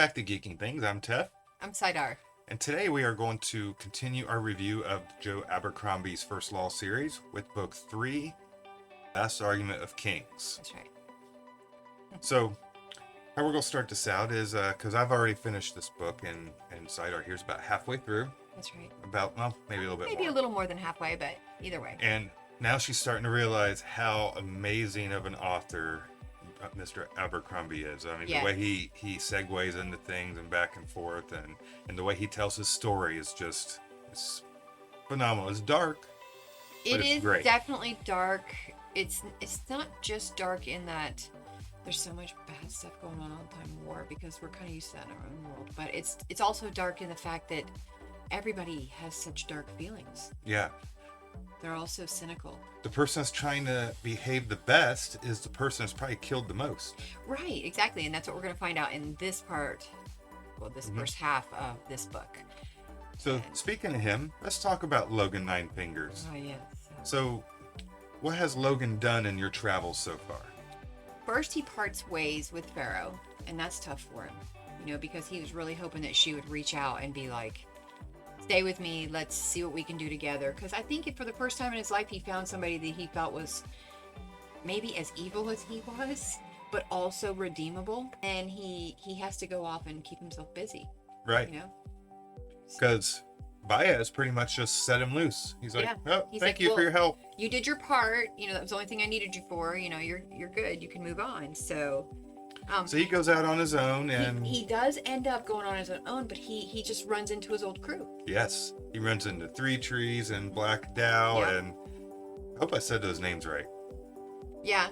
back to Geeking Things. I'm Tef. I'm Saidar. And today we are going to continue our review of Joe Abercrombie's First Law series with book 3, Last Argument of Kings. That's right. So, how we're going to start this out is, because I've already finished this book, and Saidar here's about halfway through. That's right. About, well, maybe a little bit Maybe more. a little more than halfway, but either way. And now she's starting to realize how amazing of an author Mr. Abercrombie is. I mean, Yes. the way he segues into things and back and forth, and the way he tells his story is just, it's phenomenal. It's dark. It it's is great. definitely dark. It's not just dark in that there's so much bad stuff going on all the time in war, because we're kind of used to that in our own world. But it's also dark in the fact that everybody has such dark feelings. Yeah. They're all so cynical. The person that's trying to behave the best is the person that's probably killed the most. Right, exactly. And that's what we're going to find out in this part, well, this first half of this book. So, speaking of him, let's talk about Logan Nine Fingers. Oh, yes. So, what has Logan done in your travels so far? First, he parts ways with Pharaoh, and that's tough for him, because he was really hoping that she would reach out and be like, stay with me, let's see what we can do together. Because I think for the first time in his life, he found somebody that he felt was maybe as evil as he was, but also redeemable. And he has to go off and keep himself busy, Right. Because Baez pretty much just set him loose. He's like, Yeah. oh, He's thank like, you for well, your help. You did your part, that was the only thing I needed you for, you're good, you can move on. So So he goes out on his own, and he does end up going on his own, but he just runs into his old crew. yes, he runs into Three Trees and Black Dow, Yeah. and I hope I said those names right. Yeah,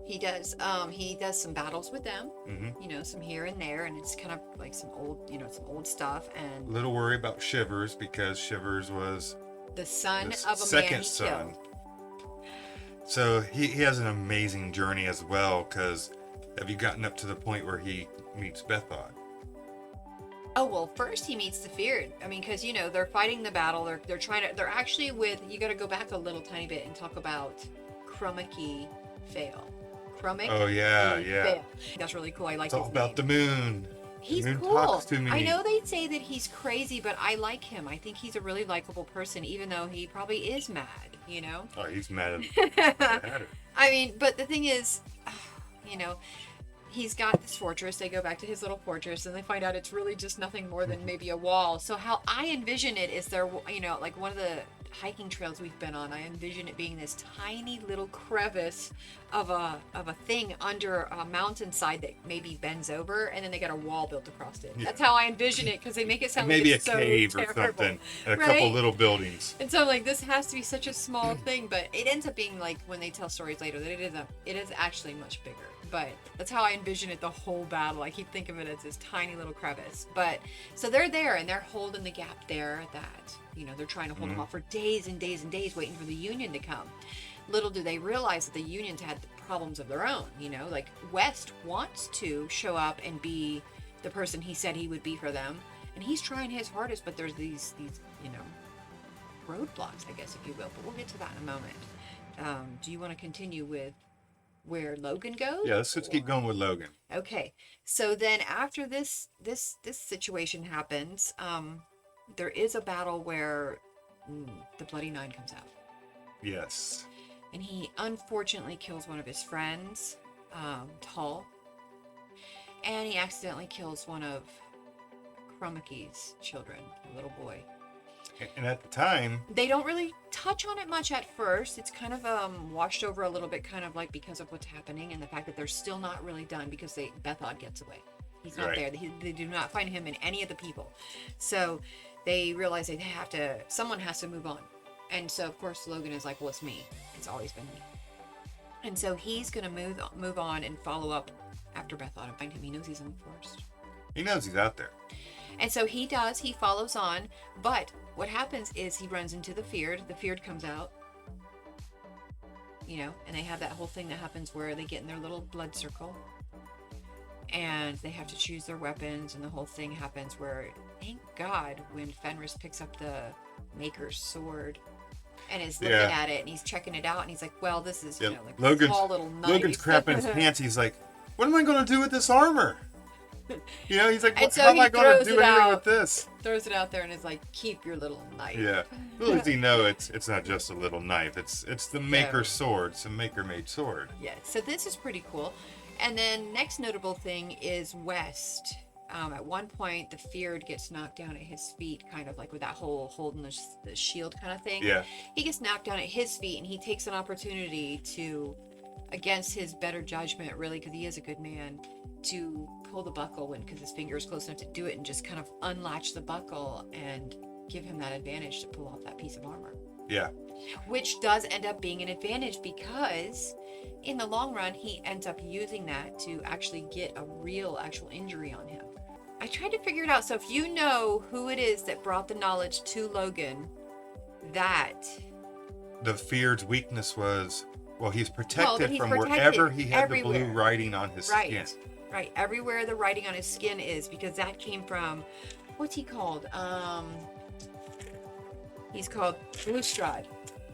he does. He does some battles with them, Mm-hmm. some here and there, and it's kind of like some old stuff. And Little worry about Shivers, because Shivers was the son the of a second man he son. killed. So he has an amazing journey as well, because have you gotten up to the point where he meets Bethod? Oh, well, first he meets the Feared. I mean, because, they're fighting the battle. They're actually with, you got to go back a little tiny bit and talk about Crummocky Fail. Crummock? Oh, yeah. Fail. That's really cool. I like It's all his about name. the moon. He's the moon cool. talks to me. I know they say that he's crazy, but I like him. I think he's a really likable person, even though he probably is mad, Oh, he's mad at her. I mean, but the thing is, he's got this fortress. They go back to his little fortress, and they find out it's really just nothing more than maybe a wall. So how I envision it is there, like one of the hiking trails we've been on, I envision it being this tiny little crevice of a thing under a mountainside that maybe bends over, and then they got a wall built across it. Yeah. That's how I envision it, because they make it sound Maybe like a it's so cave or terrible. something, and a couple Right? little buildings. And so I'm like, this has to be such a small thing, but it ends up being like, when they tell stories later, that it is actually much bigger. But that's how I envision it, the whole battle. I keep thinking of it as this tiny little crevice. But so they're there, and they're holding the gap there that, they're trying to hold them off for days and days and days, waiting for the Union to come. Little do they realize that the Union's had problems of their own, like West wants to show up and be the person he said he would be for them. And he's trying his hardest, but there's these roadblocks, I guess, if you will. But we'll get to that in a moment. Do you want to continue with where Logan goes? Yeah, let's keep going with Logan. Okay, so then after this situation happens, there is a battle where the Bloody Nine comes out, Yes. and he unfortunately kills one of his friends, Tull, and he accidentally kills one of Crummockie's children, a little boy. And at the time, They don't really touch on it much at first. It's kind of washed over a little bit, kind of like because of what's happening and the fact that they're still not really done, because Bethod gets away. He's not Right. there. They do not find him in any of the people. So they realize someone has to move on. And so, of course, Logan is like, well, it's me. It's always been me. And so he's going to move on and follow up after Bethod and find him. He knows he's in the forest. he knows he's out there. And so he follows on, but what happens is he runs into the Feared. The Feared comes out, and they have that whole thing that happens where they get in their little blood circle, and they have to choose their weapons, and the whole thing happens where, thank God, when Fenris picks up the Maker's sword and is looking at it, and he's checking it out, and he's like, well, this is, like a small little knife. Logan's crapping his pants. He's like, what am I going to do with this armor? You know, he's like, And so how am he I going to throws do it anything out. with this? Throws it out there and is like, keep your little knife. Yeah. Little does he know it's not just a little knife. It's the maker's So- sword. It's a maker-made sword. Yeah, so this is pretty cool. And then next notable thing is West. At one point, the Feared gets knocked down at his feet, kind of like with that whole holding the shield kind of thing. Yeah. He gets knocked down at his feet, and he takes an opportunity to, against his better judgment, really, because he is a good man, to pull the buckle because his finger is close enough to do it, and just kind of unlatch the buckle and give him that advantage to pull off that piece of armor. Yeah. Which does end up being an advantage because in the long run, he ends up using that to actually get a real actual injury on him. I tried to figure it out. So if you know who it is that brought the knowledge to Logan, that The Feared's weakness was, well, he's protected he's from protected wherever he had the everywhere. blue writing on his skin. Right, everywhere the writing on his skin is, because that came from, what's he called? He's called Glustrad.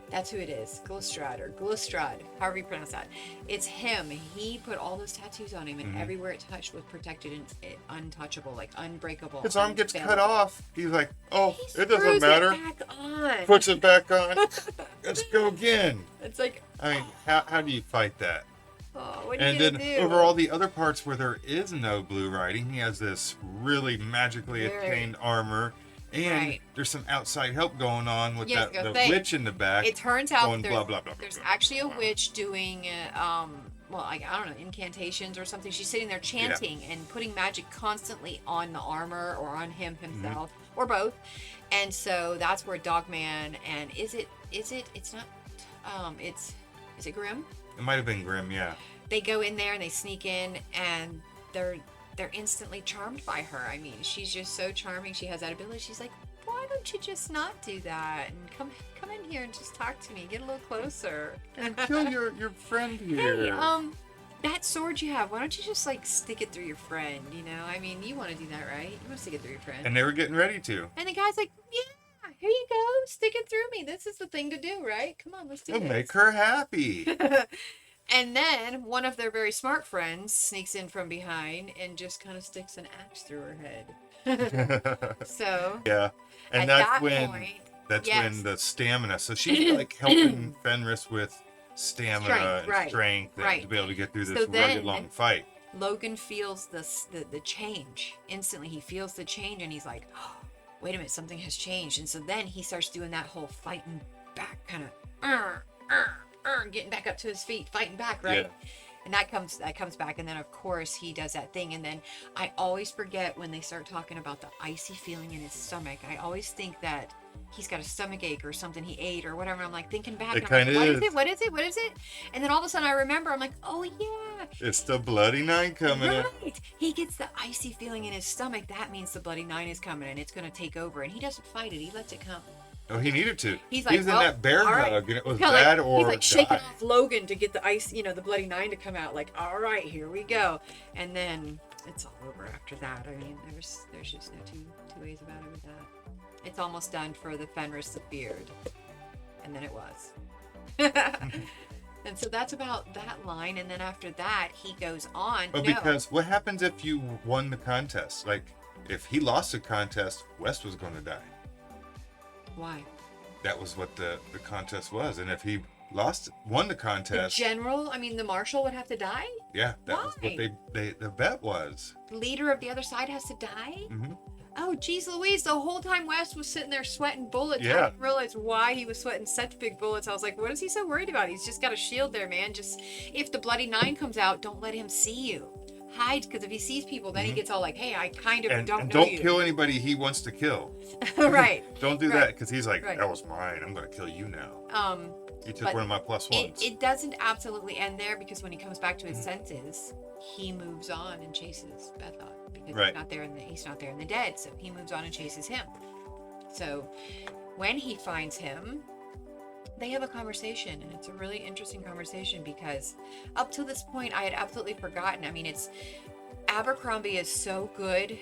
That's who it is. Glustrad, however you pronounce that. It's him. He put all those tattoos on him, and everywhere it touched was protected and untouchable, like unbreakable. His arm gets cut unfailable. off. He's like, oh, He it doesn't screws matter. It back on. Puts it back on. Let's go again. It's like, I mean, how do you fight that? oh, what are And you then gonna do? over all the other parts where there is no blue writing, he has this really magically obtained armor. And there's some outside help going on with the witch in the back. It turns out going blah, blah, blah, there's blah, actually blah, a witch doing, well, I don't know, incantations or something. She's sitting there chanting and putting magic constantly on the armor or on him himself or both. And so that's where Dogman and is it Grimm? It might have been Grimm, yeah. They go in there and they sneak in and they're instantly charmed by her. I mean, she's just so charming. She has that ability. She's like, why don't you just not do that and come in here and just talk to me, get a little closer and kill your friend here. Hey, that sword you have, why don't you just like stick it through your friend? You know, I mean, you want to do that, right? You want to stick it through your friend. And they were getting ready to. And the guy's like, yeah, here you go, stick it through me. This is the thing to do, right? Come on, let's do It'll this. make her happy. And then one of their very smart friends sneaks in from behind and just kind of sticks an axe through her head. So yeah, and that's when the stamina. So she's like helping Fenris with stamina and strength to be able to get through this rugged long fight. Logan feels the change instantly. He feels the change and he's like, oh, wait a minute, something has changed. And so then he starts doing that whole fighting back kind of getting back up to his feet, fighting back, right? Yeah. And that comes back, and then of course he does that thing, and then I always forget when they start talking about the icy feeling in his stomach. I always think that he's got a stomach ache or something he ate or whatever. I'm like thinking back, it kind of is. What is it? And then all of a sudden I remember, I'm like, oh yeah, it's the bloody nine coming in. Right. He gets the icy feeling in his stomach. That means the bloody nine is coming, and it's going to take over. And he doesn't fight it. He lets it come. Oh, he needed to. He was in that bear hug, and it was bad or he's like shaking die. off Logan to get the ice, the bloody nine to come out. Like, all right, here we go. And then it's all over after that. I mean, there's just no two ways about it with that. It's almost done for the Fenris the Beard, and then it was. And so that's about that line. And then after that, he goes on. Oh, because what happens if you won the contest? Like, if he lost the contest, West was going to die. Why? That was what the contest was. And if he won the contest... The general, the marshal would have to die? Yeah, that was what the bet was. The leader of the other side has to die? Mm-hmm. Oh, geez Louise, the whole time West was sitting there sweating bullets. Yeah. I didn't realize why he was sweating such big bullets. I was like, what is he so worried about? He's just got a shield there, man. Just, if the bloody nine comes out, don't let him see you. Hide, because if he sees people, then he gets all like, hey, I kind of don't know you. Don't kill anybody he wants to kill. Right. Don't do that, because he's like, that was mine. I'm going to kill you now. You took one of my plus ones. It doesn't absolutely end there, because when he comes back to his senses, he moves on and chases Bedlock, because he's not there in the dead, so he moves on and chases him. So when he finds him, they have a conversation, and it's a really interesting conversation, because up to this point I had absolutely forgotten. Abercrombie is so good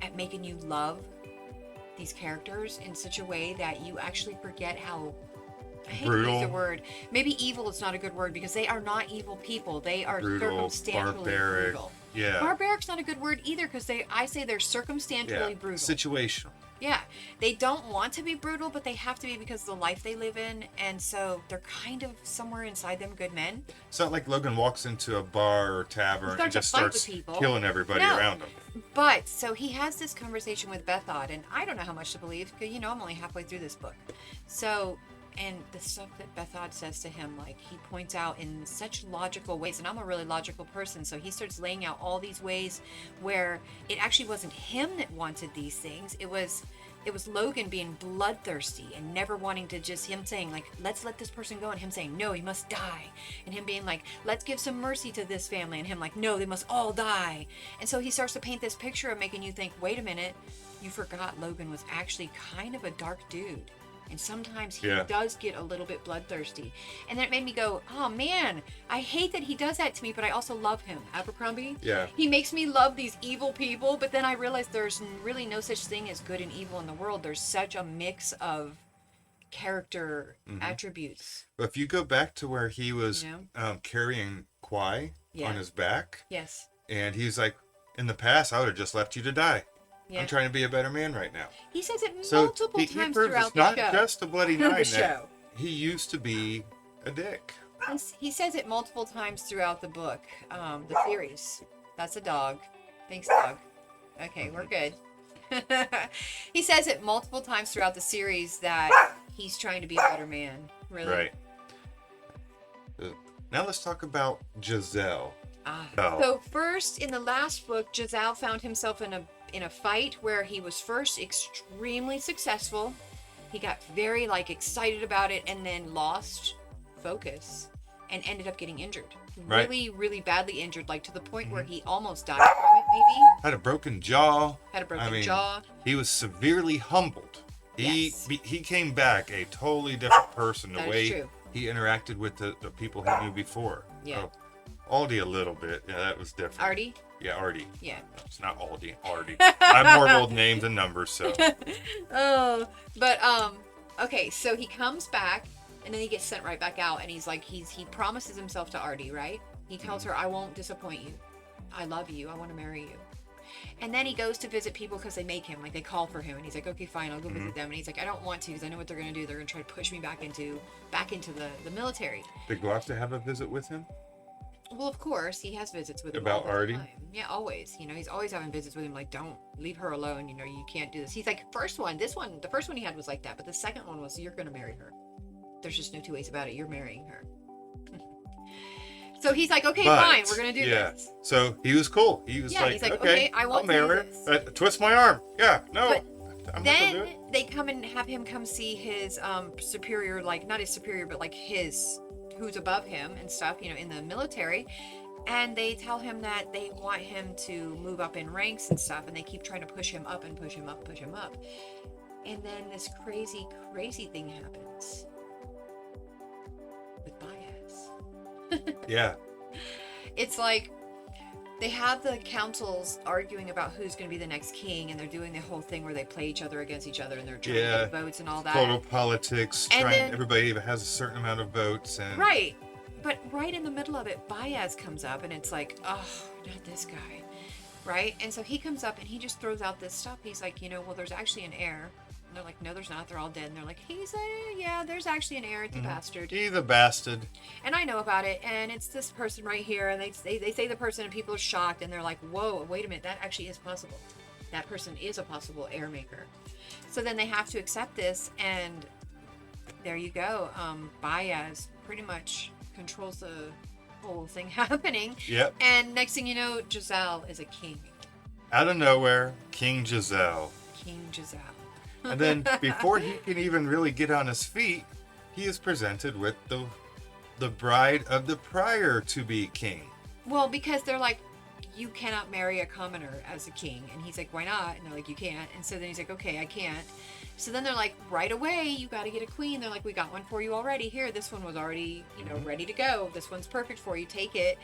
at making you love these characters in such a way that you actually forget how, I hate to use the word, maybe evil is not a good word, because they are not evil people. They are brutal, circumstantially barbaric. evil. Yeah. Barbaric's not a good word either, because I say they're circumstantially brutal. Situational. Yeah. They don't want to be brutal, but they have to be because of the life they live in. And so they're kind of somewhere inside them good men. It's not like Logan walks into a bar or tavern and just starts killing everybody around him. But so he has this conversation with Bethod, and I don't know how much to believe, because I'm only halfway through this book. So, and the stuff that Bethod says to him, like, he points out in such logical ways, and I'm a really logical person, so he starts laying out all these ways where it actually wasn't him that wanted these things. It was Logan being bloodthirsty and never wanting to, just him saying, like, let's let this person go, and him saying, no, he must die, and him being like, let's give some mercy to this family, and him like, no, they must all die. And so he starts to paint this picture of making you think, wait a minute, you forgot Logan was actually kind of a dark dude. And sometimes he does get a little bit bloodthirsty. And then it made me go, oh man, I hate that he does that to me, but I also love him. Abercrombie? Yeah. He makes me love these evil people, but then I realized there's really no such thing as good and evil in the world. There's such a mix of character attributes. But if you go back to where he was carrying Kwai on his back. Yes. And he's like, in the past, I would have just left you to die. Yeah. I'm trying to be a better man right now. He says it multiple times throughout the show. It's not just a bloody nine. show. He used to be a dick. He says it multiple times throughout the book, the series. That's a dog. Thanks, dog. Okay, we're good. He says it multiple times throughout the series that he's trying to be a better man. Really. Right. Now let's talk about Giselle. So first, in the last book, Giselle found himself in a fight where he was first extremely successful. He got very excited about it, and then lost focus and ended up getting injured. Right. Really, really badly injured, to the point where he almost died from it, maybe. Had a broken jaw. Jaw. He was severely humbled. He came back a totally different person the way he interacted with the people he knew before. Yeah. Aldi a little bit. Yeah, that was different. Artie? Yeah, Artie. Yeah. No, it's not Aldi. Artie. I have more old names and numbers, so. Okay, so he comes back, and then he gets sent right back out, and he's like, he promises himself to Artie, right? He tells her, I won't disappoint you. I love you. I want to marry you. And then he goes to visit people because they make him, they call for him, and he's like, okay, fine, I'll go visit them. And he's like, I don't want to, because I know what they're going to do. They're going to try to push me back into the military. Did Glock to have a visit with him? Well, of course, he has visits with him about all the Artie. time. Yeah, always. He's always having visits with him. Don't leave her alone. You can't do this. He's like, the first one he had was like that, but the second one was, you're going to marry her. There's just no two ways about it. You're marrying her. So he's like, okay, fine, we're going to do this. So he was cool. He was he's like, okay, I want I'll marry her. Twist my arm. Yeah, no. But then they come and have him come see his superior, not his superior, but his who's above him and stuff, in the military, and they tell him that they want him to move up in ranks and stuff, and they keep trying to push him up and push him up, and then this crazy thing happens with Baez. Yeah. It's like they have the councils arguing about who's going to be the next king, and they're doing the whole thing where they play each other against each other, and they're trying to get votes and all that. Total politics. Everybody has a certain amount of votes. Right. But right in the middle of it, Baez comes up, and it's like, oh, not this guy. Right? And so he comes up, and he just throws out this stuff. He's like, well, there's actually an heir. And they're like, no, there's not. They're all dead. And they're like, there's actually an heir. It's a bastard. He's a bastard. And I know about it. And it's this person right here. And they say the person, and people are shocked. And they're like, whoa, wait a minute. That actually is possible. That person is a possible heir maker. So then they have to accept this. And there you go. Baez pretty much controls the whole thing happening. Yep. And next thing you know, Giselle is a king. Out of nowhere, King Giselle. King Giselle. And then before he can even really get on his feet, he is presented with the bride of the prior to be king. Well, because they're like, you cannot marry a commoner as a king. And he's like, why not? And they're like, you can't. And so then he's like, okay, I can't. So then they're like, right away, you got to get a queen. They're like, we got one for you already. Here, this one was already, ready to go. This one's perfect for you. Take it.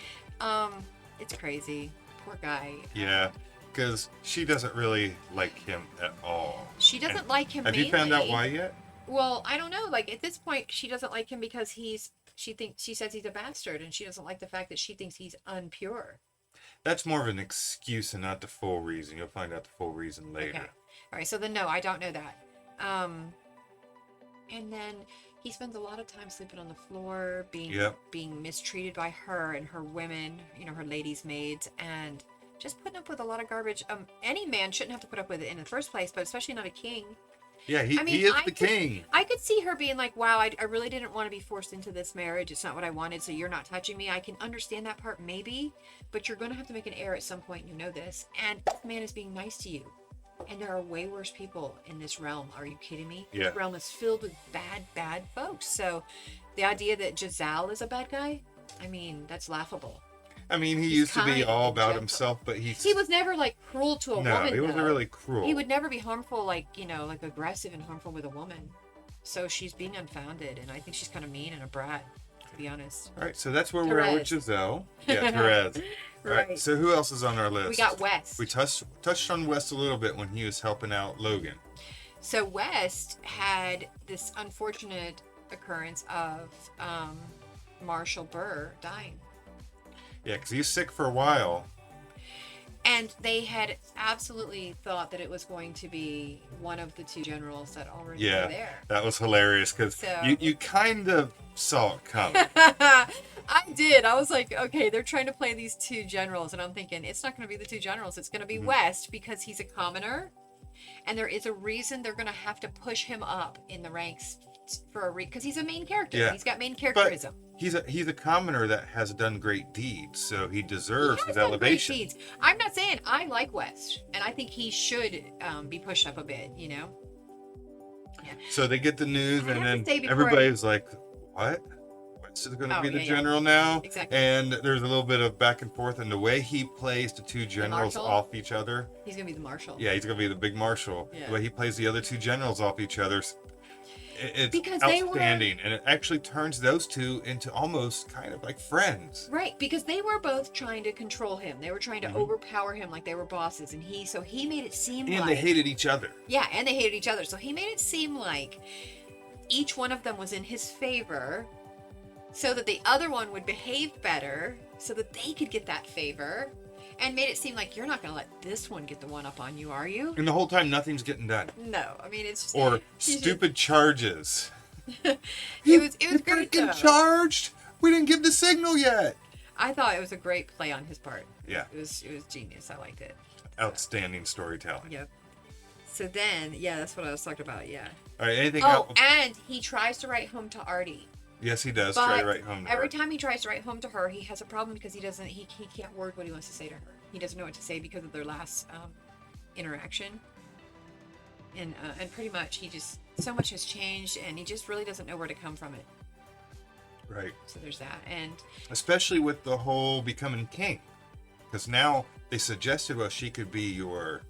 It's crazy. Poor guy. Yeah. Because she doesn't really like him at all. She doesn't like him mainly. Have you found out why yet? Well, I don't know. At this point, she doesn't like him because she says he's a bastard, and she doesn't like the fact that she thinks he's unpure. that's more of an excuse and not the full reason. You'll find out the full reason later. Okay. All right. So then, no, I don't know that. And then he spends a lot of time sleeping on the floor, being mistreated by her and her women, her ladies' maids, and just putting up with a lot of garbage. Any man shouldn't have to put up with it in the first place, but especially not a king. Yeah, he is the king. I could see her being like, wow, I really didn't want to be forced into this marriage. It's not what I wanted, so you're not touching me. I can understand that part, maybe, but you're going to have to make an heir at some point. You know this. And this man is being nice to you. And there are way worse people in this realm. Are you kidding me? Yeah. This realm is filled with bad folks. So the idea that Giselle is a bad guy, I mean, that's laughable. I mean, he used to be all about himself, but he was never like cruel to a woman. No, he wasn't really cruel. He would never be harmful, like aggressive and harmful with a woman. So she's being unfounded, and I think she's kind of mean and a brat, to be honest. All right, so that's where we're at with Giselle. Yeah, Perez. All right, so who else is on our list? We got West. We touched on West a little bit when he was helping out Logan. So West had this unfortunate occurrence of Marshall Burr dying. Yeah, because he was sick for a while. And they had absolutely thought that it was going to be one of the two generals that already were there. Yeah, that was hilarious because you kind of saw it coming. I did. I was like, okay, they're trying to play these two generals. And I'm thinking, it's not going to be the two generals. It's going to be West because he's a commoner. And there is a reason they're going to have to push him up in the ranks because he's a main character. Yeah. He's got main characterism. But he's a commoner that has done great deeds, so he deserves his elevation. Great deeds. I'm not saying I like West, and I think he should be pushed up a bit. Yeah. So they get the news, and then everybody's like, "What? West is going to be the general now?" Exactly. And there's a little bit of back and forth, and the way he plays the two generals off each other. He's going to be the marshal. Yeah, he's going to be the big marshal. Yeah. The way he plays the other two generals off each other. It's because outstanding, and it actually turns those two into almost kind of like friends. Right, because they were both trying to control him. They were trying to overpower him like they were bosses, and he made it seem like... And they hated each other. Yeah, and they hated each other. So he made it seem like each one of them was in his favor so that the other one would behave better so that they could get that favor. And made it seem like you're not going to let this one get the one up on you, are you? And the whole time, nothing's getting done. No, I mean it's just, or stupid charges. it was great. Freaking charged. We didn't give the signal yet. I thought it was a great play on his part. Yeah, it was genius. I liked it. Outstanding storytelling. Yep. So then, that's what I was talking about. Yeah. All right. Anything else? Oh, and he tries to write home to Artie. Yes, he does try to write home to her. Every time he tries to write home to her, he has a problem because he can't word what he wants to say to her. He doesn't know what to say because of their last interaction. And pretty much so much has changed, and he just really doesn't know where to come from it. Right. So there's that. And especially with the whole becoming king. Because now they suggested, well, she could be your,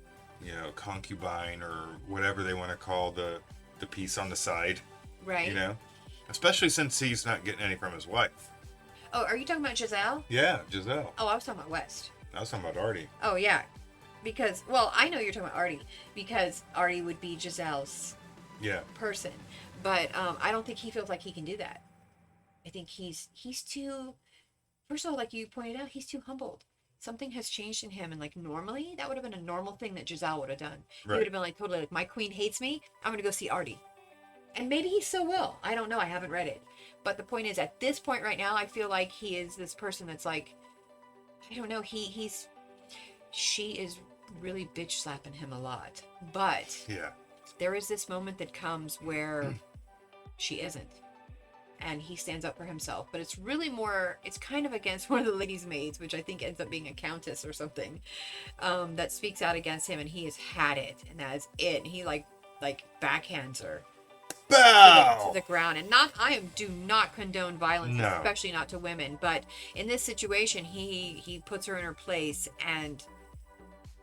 concubine or whatever they want to call the piece on the side. Right. Especially since he's not getting any from his wife. Oh, are you talking about Giselle? Yeah, Giselle. Oh, I was talking about West. I was talking about Artie. Oh, yeah. Because, well, I know you're talking about Artie. Because Artie would be Giselle's person. But I don't think he feels like he can do that. I think he's too... First of all, like you pointed out, he's too humbled. Something has changed in him. And, like, normally, that would have been a normal thing that Giselle would have done. Right. He would have been, like, totally like, my queen hates me. I'm going to go see Artie. And maybe he still will. I don't know. I haven't read it. But the point is, at this point right now, I feel like he is this person that's like, I don't know. She is really bitch slapping him a lot. But there is this moment that comes where she isn't. And he stands up for himself. But it's really more, it's kind of against one of the ladies' maids, which I think ends up being a countess or something, that speaks out against him. And he has had it. And that is it. And he like backhands her. To the ground. And do not condone violence, especially not to women. But in this situation, he puts her in her place, and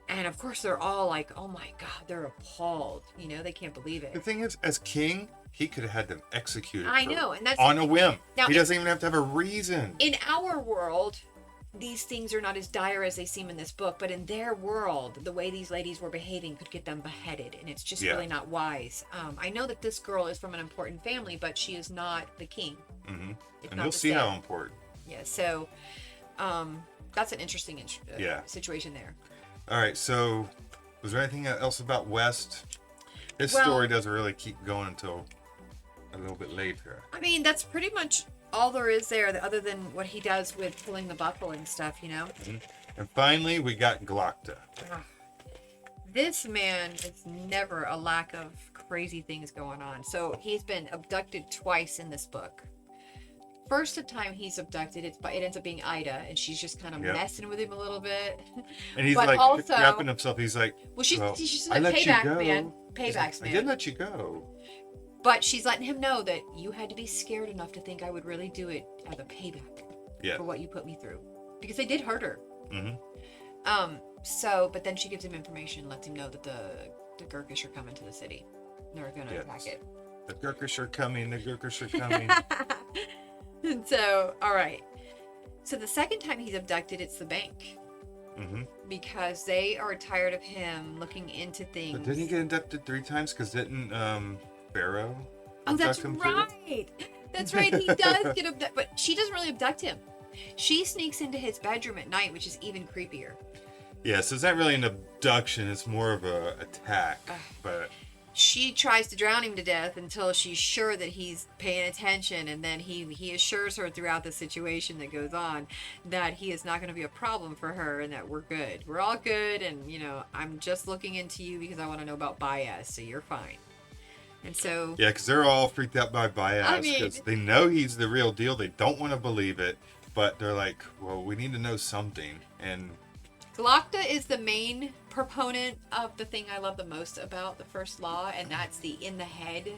of course they're all like, oh my God, they're appalled. They can't believe it. The thing is, as king, he could have had them executed. I know, and that's on a whim. Now, he doesn't even have to have a reason. In our world, these things are not as dire as they seem in this book, but in their world, the way these ladies were behaving could get them beheaded, and it's just really not wise. I know that this girl is from an important family, but she is not the king. Mm-hmm. And you'll see how important. Yeah, so That's an interesting Yeah. situation there. All right, so was there anything else about West? His Well- story doesn't really keep going until a little bit later. I mean, that's pretty much all there is there, other than what he does with pulling the buckle and stuff, you know? And finally, we got Glocta. This man is never a lack of crazy things going on. So he's been abducted twice in this book. First time he's abducted, it ends up being Ida, and she's just kind of Yep. messing with him a little bit. And he's But like also- wrapping himself. He's like, Well, she's well, just I a let you payback go. man. He's like, Paybacks I man. did let you go. But she's letting him know that you had to be scared enough to think I would really do it as a payback Yeah. for what you put me through. Because they did hurt her. Mm-hmm. But then she gives him information, lets him know that the Gurkish are coming to the city. They're gonna Yes. attack it. The Gurkish are coming. The Gurkish are coming. And so, all right. So the second time he's abducted, it's the bank. Mm-hmm. Because they are tired of him looking into things. But didn't he get abducted 3 times? Because didn't Pharaoh Oh, that's abduct him too? right. That's right. He does get abducted, but she doesn't really abduct him. She sneaks into his bedroom at night, which is even creepier. Yeah, so it's not really an abduction. It's more of a attack. But She tries to drown him to death until she's sure that he's paying attention, and then he assures her throughout the situation that goes on that he is not going to be a problem for her and that we're good. We're all good, and I'm just looking into you because I want to know about Baez, so you're fine. And so yeah, because they're all freaked out by Baez I mean- because they know he's the real deal. They don't want to believe it, but they're like, well, we need to know something. And Glocta is the main proponent of the thing I love the most about the first law, and that's the in the head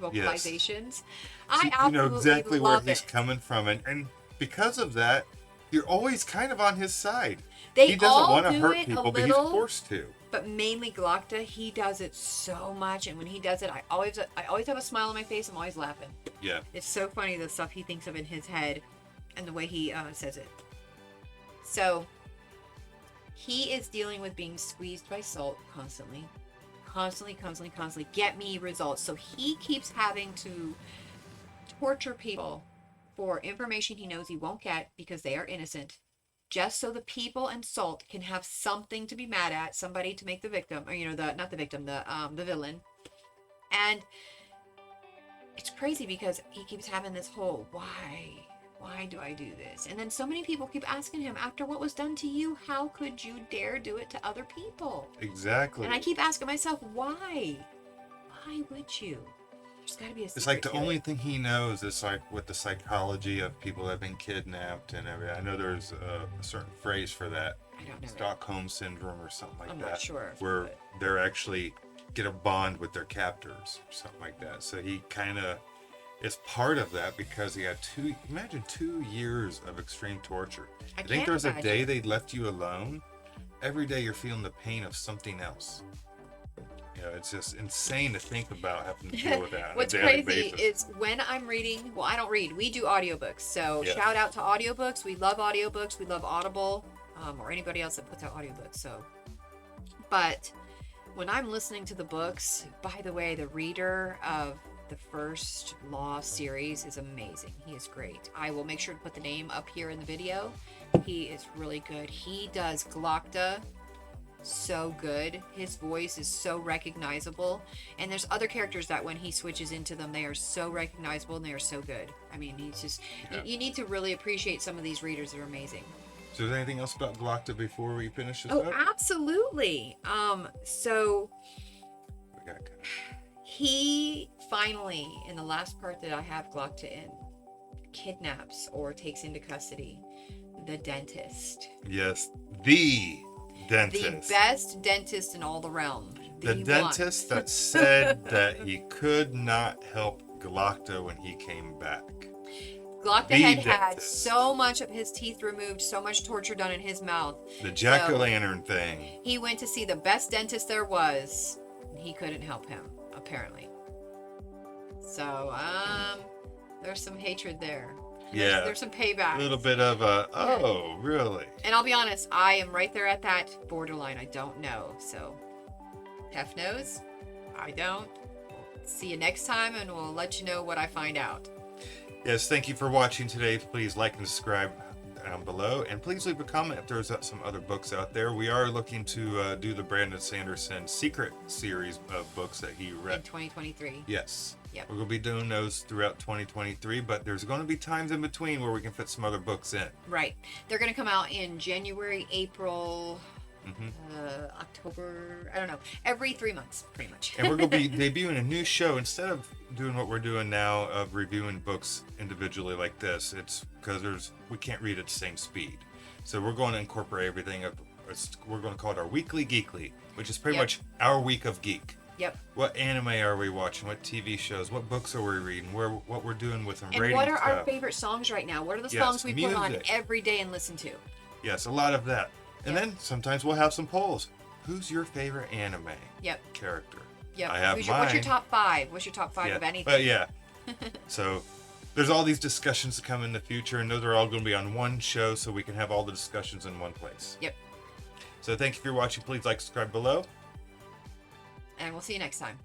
vocalizations. I you absolutely know exactly where love he's it. coming from. And because of that, you're always kind of on his side. They He doesn't all want to do hurt it people, a but he's little, forced to. but mainly Glocta, he does it so much, and when he does it, I always have a smile on my face. I'm always laughing. Yeah. It's so funny the stuff he thinks of in his head, and the way he says it. So he is dealing with being squeezed by salt constantly. Get me results. So he keeps having to torture people for information he knows he won't get because they are innocent, just so the people and Salt can have something to be mad at, somebody to make the victim, or the villain. And it's crazy because he keeps having this whole why do I do this? And then so many people keep asking him, after what was done to you, how could you dare do it to other people? Exactly. And I keep asking myself, why would you? There's got to be a secret It's like the to only it. thing he knows is like with the psychology of people that have been kidnapped and everything. I know there's a certain phrase for that. I don't know. Stockholm syndrome or something like I'm that. not sure, Where but- they're actually get a bond with their captors or something like that. So he kind of is part of that because he had 2 years of extreme torture. I think can't there was a imagine. day they left you alone. Every day you're feeling the pain of something else. It's just insane to think about having to deal with that on a What's daily crazy basis. is when I'm reading, well, I don't read, we do audiobooks. So Yeah. shout out to audiobooks. We love audiobooks. We love Audible, or anybody else that puts out audiobooks. So, but when I'm listening to the books, by the way, the reader of the first Law series is amazing. He is great. I will make sure to put the name up here in the video. He is really good. He does Glocta so good. His voice is so recognizable, and there's other characters that when he switches into them, they are so recognizable and they are so good. I mean, he's just you need to really appreciate some of these readers. They're amazing. So is there anything else about Glocta before we finish this Oh, up? absolutely. So We got he finally, in the last part that I have Glocta in, kidnaps or takes into custody the dentist. Yes, the dentist. The best dentist in all the realm. The one. dentist that said that he could not help Glocta when he came back. Glocta The had dentist. so much of his teeth removed, so much torture done in his mouth. The jack-o'-lantern thing. He went to see the best dentist there was, and he couldn't help him, apparently. So, there's some hatred there. Yeah. There's some payback. A little bit of a, oh, really? And I'll be honest, I am right there at that borderline. I don't know. So, Hef knows. I don't. We'll see you next time, and we'll let you know what I find out. Yes, thank you for watching today. Please like and subscribe. down below, and please leave a comment if there's some other books out there. We are looking to do the Brandon Sanderson Secret series of books that he read. In 2023. Yes. Yep. We're going to be doing those throughout 2023, but there's going to be times in between where we can fit some other books in. Right. They're going to come out in January, April, October, I don't know, every 3 months, pretty much. And we're going to be debuting a new show. Instead of doing what we're doing now of reviewing books individually like this, it's because we can't read at the same speed. So we're going to incorporate everything. We're going to call it our Weekly Geekly, which is pretty much our week of geek. Yep. What anime are we watching? What TV shows? What books are we reading? What we're doing with them? And what are our favorite songs right now? What are the songs we put on every day and listen to? Yes, a lot of that. And then sometimes we'll have some polls. Who's your favorite anime character? Yep. I have mine. What's your top 5? What's your top 5 of anything? But yeah. So there's all these discussions to come in the future, and those are all going to be on one show, so we can have all the discussions in one place. Yep. So thank you for watching. Please like, subscribe below. And we'll see you next time.